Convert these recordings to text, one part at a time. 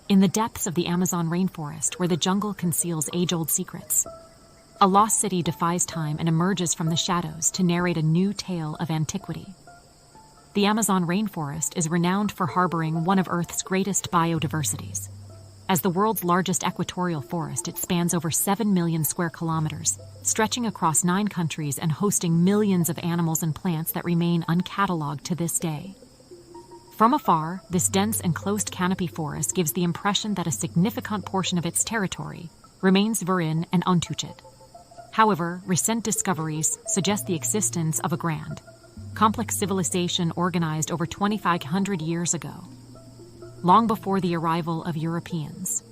in the depths of the Amazon rainforest where the jungle conceals age-old secrets. A lost city defies time and emerges from the shadows to narrate a new tale of antiquity. The Amazon rainforest is renowned for harboring one of Earth's greatest biodiversities. As the world's largest equatorial forest, it spans over 7 million square kilometers, stretching across 9 countries and hosting millions of animals and plants that remain uncatalogued to this day. From afar, this dense and closed canopy forest gives the impression that a significant portion of its territory remains virgin and untouched. However, recent discoveries suggest the existence of a grand, complex civilization organized over 2,500 years ago, long before the arrival of Europeans.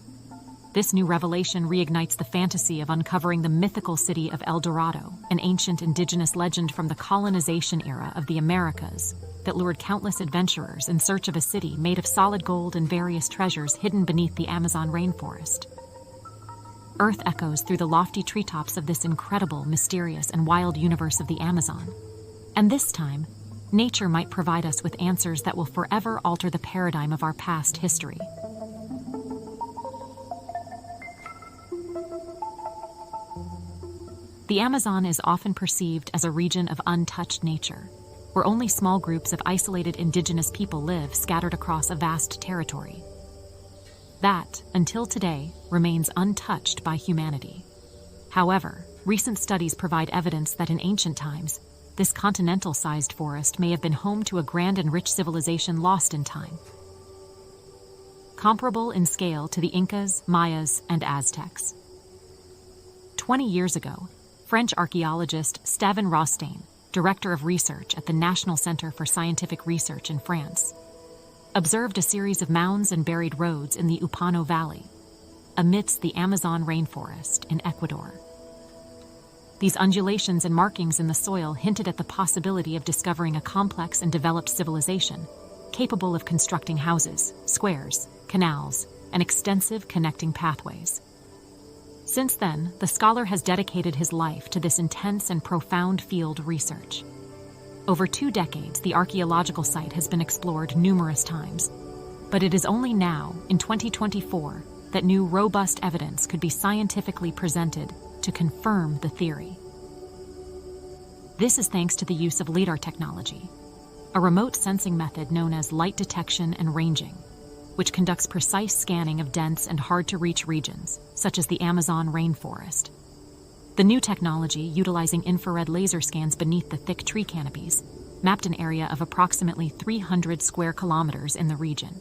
This new revelation reignites the fantasy of uncovering the mythical city of El Dorado, an ancient indigenous legend from the colonization era of the Americas that lured countless adventurers in search of a city made of solid gold and various treasures hidden beneath the Amazon rainforest. Earth echoes through the lofty treetops of this incredible, mysterious, and wild universe of the Amazon. And this time, nature might provide us with answers that will forever alter the paradigm of our past history. The Amazon is often perceived as a region of untouched nature, where only small groups of isolated indigenous people live scattered across a vast territory. That, until today, remains untouched by humanity. However, recent studies provide evidence that in ancient times, this continental-sized forest may have been home to a grand and rich civilization lost in time. Comparable in scale to the Incas, Mayas, and Aztecs. 20 years ago, French archaeologist Steven Rostaing, director of research at the National Center for Scientific Research in France, observed a series of mounds and buried roads in the Upano Valley, amidst the Amazon rainforest in Ecuador. These undulations and markings in the soil hinted at the possibility of discovering a complex and developed civilization, capable of constructing houses, squares, canals, and extensive connecting pathways. Since then, the scholar has dedicated his life to this intense and profound field research. Over 2 decades, the archaeological site has been explored numerous times, but it is only now, in 2024, that new robust evidence could be scientifically presented to confirm the theory. This is thanks to the use of LIDAR technology, a remote sensing method known as light detection and ranging, which conducts precise scanning of dense and hard-to-reach regions, such as the Amazon rainforest. The new technology, utilizing infrared laser scans beneath the thick tree canopies, mapped an area of approximately 300 square kilometers in the region.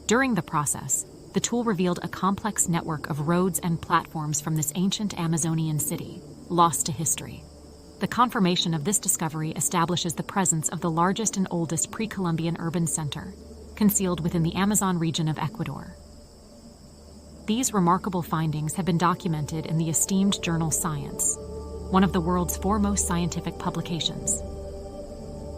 During the process, the tool revealed a complex network of roads and platforms from this ancient Amazonian city, lost to history. The confirmation of this discovery establishes the presence of the largest and oldest pre-Columbian urban center, concealed within the Amazon region of Ecuador. These remarkable findings have been documented in the esteemed journal Science, one of the world's foremost scientific publications.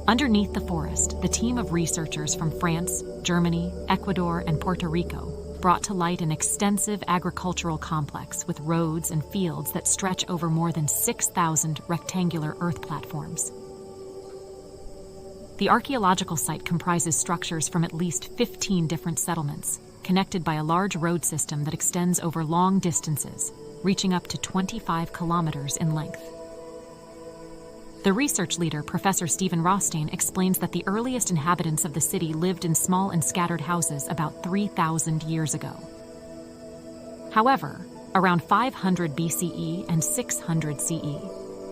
Underneath the forest, the team of researchers from France, Germany, Ecuador, and Puerto Rico brought to light an extensive agricultural complex with roads and fields that stretch over more than 6,000 rectangular earth platforms. The archaeological site comprises structures from at least 15 different settlements, connected by a large road system that extends over long distances, reaching up to 25 kilometers in length. The research leader, Professor Steven Rostaing, explains that the earliest inhabitants of the city lived in small and scattered houses about 3,000 years ago. However, around 500 BCE and 600 CE,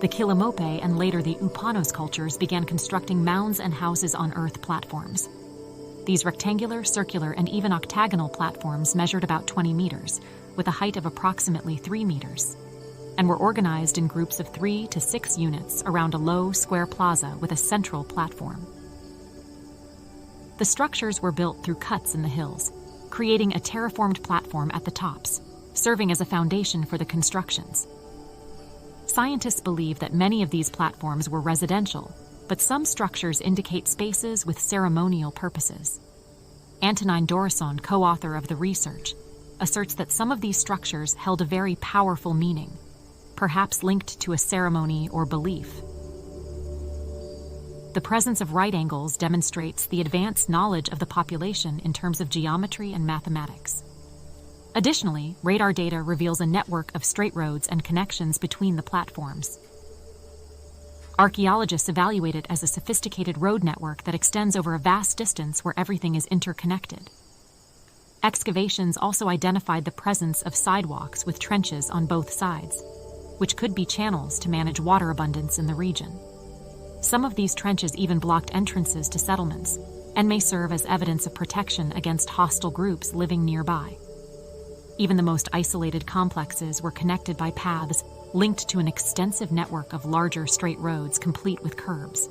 the Quilomope and later the Upanos cultures began constructing mounds and houses on earth platforms. These rectangular, circular, and even octagonal platforms measured about 20 meters, with a height of approximately 3 meters, and were organized in groups of 3 to 6 units around a low, square plaza with a central platform. The structures were built through cuts in the hills, creating a terraformed platform at the tops, serving as a foundation for the constructions. Scientists believe that many of these platforms were residential, but some structures indicate spaces with ceremonial purposes. Antonine Dorison, co-author of the research, asserts that some of these structures held a very powerful meaning, perhaps linked to a ceremony or belief. The presence of right angles demonstrates the advanced knowledge of the population in terms of geometry and mathematics. Additionally, radar data reveals a network of straight roads and connections between the platforms. Archaeologists evaluate it as a sophisticated road network that extends over a vast distance where everything is interconnected. Excavations also identified the presence of sidewalks with trenches on both sides, which could be channels to manage water abundance in the region. Some of these trenches even blocked entrances to settlements and may serve as evidence of protection against hostile groups living nearby. Even the most isolated complexes were connected by paths linked to an extensive network of larger straight roads complete with curbs.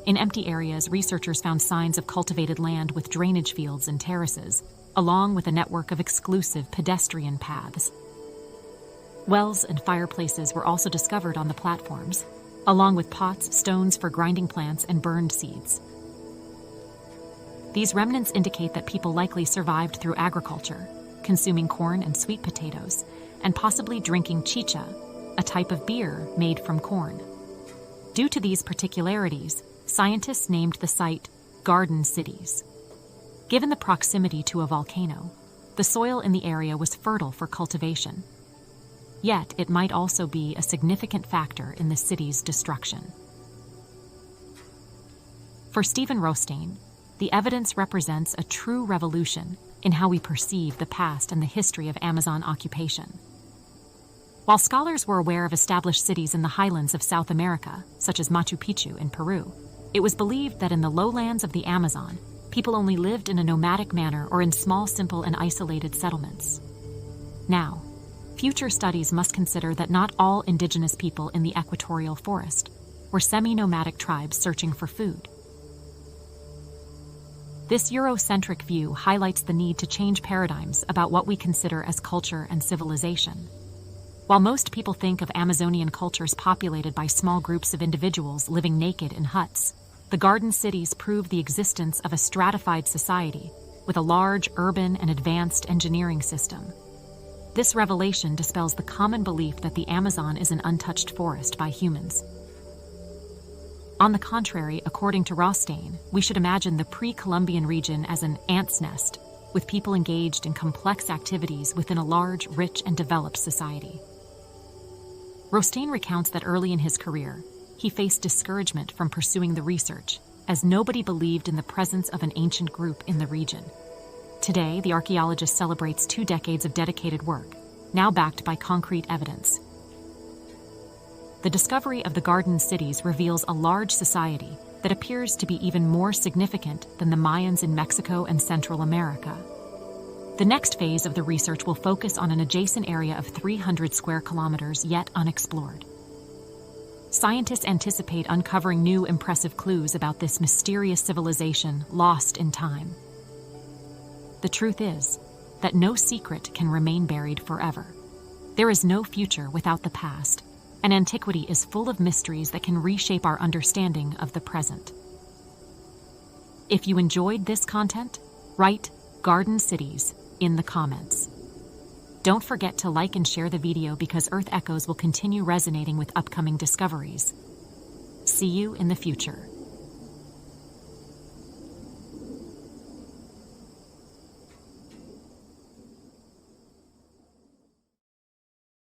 In empty areas, researchers found signs of cultivated land with drainage fields and terraces, along with a network of exclusive pedestrian paths. Wells and fireplaces were also discovered on the platforms, along with pots, stones for grinding plants, and burned seeds. These remnants indicate that people likely survived through agriculture, consuming corn and sweet potatoes, and possibly drinking chicha, a type of beer made from corn. Due to these particularities, scientists named the site Garden Cities. Given the proximity to a volcano, the soil in the area was fertile for cultivation. Yet, it might also be a significant factor in the city's destruction. For Stephen Rothstein, the evidence represents a true revolution in how we perceive the past and the history of Amazon occupation. While scholars were aware of established cities in the highlands of South America, such as Machu Picchu in Peru, it was believed that in the lowlands of the Amazon, people only lived in a nomadic manner or in small, simple, and isolated settlements. Now, future studies must consider that not all indigenous people in the equatorial forest were semi-nomadic tribes searching for food. This Eurocentric view highlights the need to change paradigms about what we consider as culture and civilization. While most people think of Amazonian cultures populated by small groups of individuals living naked in huts, the Garden Cities prove the existence of a stratified society with a large urban and advanced engineering system. This revelation dispels the common belief that the Amazon is an untouched forest by humans. On the contrary, according to Rothstein, we should imagine the pre-Columbian region as an ant's nest, with people engaged in complex activities within a large, rich, and developed society. Rothstein recounts that early in his career, he faced discouragement from pursuing the research, as nobody believed in the presence of an ancient group in the region. Today, the archaeologist celebrates 2 decades of dedicated work, now backed by concrete evidence. The discovery of the Garden Cities reveals a large society that appears to be even more significant than the Mayans in Mexico and Central America. The next phase of the research will focus on an adjacent area of 300 square kilometers yet unexplored. Scientists anticipate uncovering new impressive clues about this mysterious civilization lost in time. The truth is that no secret can remain buried forever. There is no future without the past, and antiquity is full of mysteries that can reshape our understanding of the present. If you enjoyed this content, write Garden Cities in the comments. Don't forget to like and share the video because Earth Echoes will continue resonating with upcoming discoveries. See you in the future.